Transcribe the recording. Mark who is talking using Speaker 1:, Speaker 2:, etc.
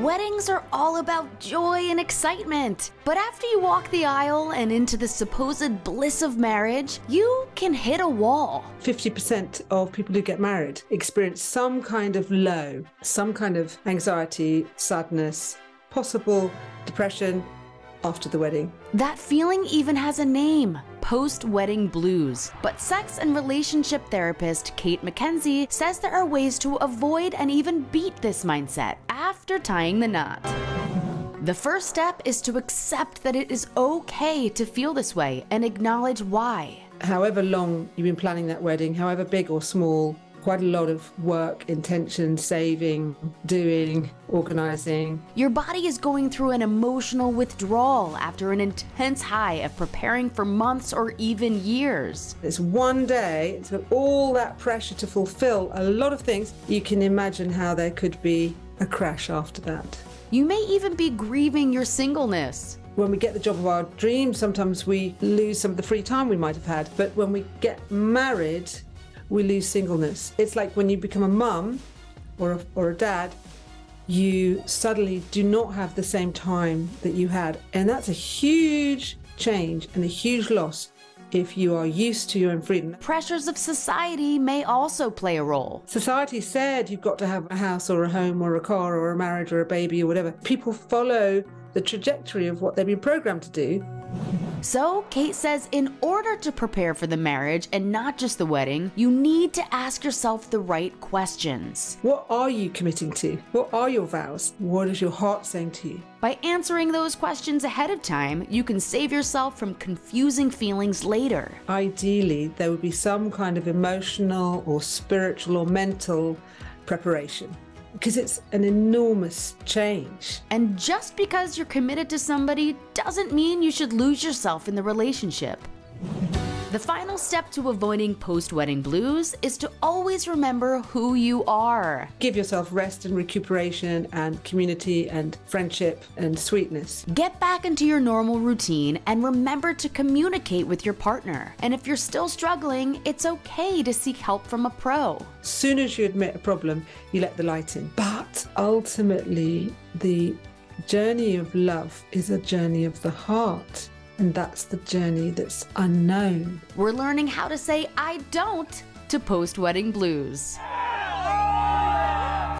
Speaker 1: Weddings are all about joy and excitement, but after you walk the aisle and into the supposed bliss of marriage, you can hit a wall.
Speaker 2: 50% of people who get married experience some kind of low, some kind of anxiety, sadness, possible depression after the wedding.
Speaker 1: That feeling even has a name: post-wedding blues. But sex and relationship therapist Kate McKenzie says there are ways to avoid and even beat this mindset after tying the knot. The first step is to accept that it is okay to feel this way and acknowledge why.
Speaker 2: However long you've been planning that wedding, however big or small, quite a lot of work, intention, saving, doing, organising. Your
Speaker 1: body is going through an emotional withdrawal after an intense high of preparing for months or even years.
Speaker 2: It's one day, it's all that pressure to fulfil a lot of things. You can imagine how there could be a crash after that.
Speaker 1: You may even be grieving your singleness.
Speaker 2: When we get the job of our dreams, sometimes we lose some of the free time we might have had. But when we get married, we lose singleness. It's like when you become a mum or a dad, you suddenly do not have the same time that you had. And that's a huge change and a huge loss if you are used to your own freedom.
Speaker 1: Pressures of society may also play a role.
Speaker 2: Society said you've got to have a house or a home or a car or a marriage or a baby or whatever. People follow the trajectory of what they've been programmed to do.
Speaker 1: So, Kate says in order to prepare for the marriage and not just the wedding, you need to ask yourself the right questions.
Speaker 2: What are you committing to? What are your vows? What is your heart saying to you?
Speaker 1: By answering those questions ahead of time, you can save yourself from confusing feelings later.
Speaker 2: Ideally, there would be some kind of emotional or spiritual or mental preparation, because it's an enormous change.
Speaker 1: And just because you're committed to somebody doesn't mean you should lose yourself in the relationship. The final step to avoiding post-wedding blues is to always remember who you are.
Speaker 2: Give yourself rest and recuperation and community and friendship and sweetness.
Speaker 1: Get back into your normal routine and remember to communicate with your partner. And if you're still struggling, it's okay to seek help from a pro.
Speaker 2: As soon as you admit a problem, you let the light in. But ultimately, the journey of love is a journey of the heart. And that's the journey that's unknown.
Speaker 1: We're learning how to say I don't to post-wedding blues.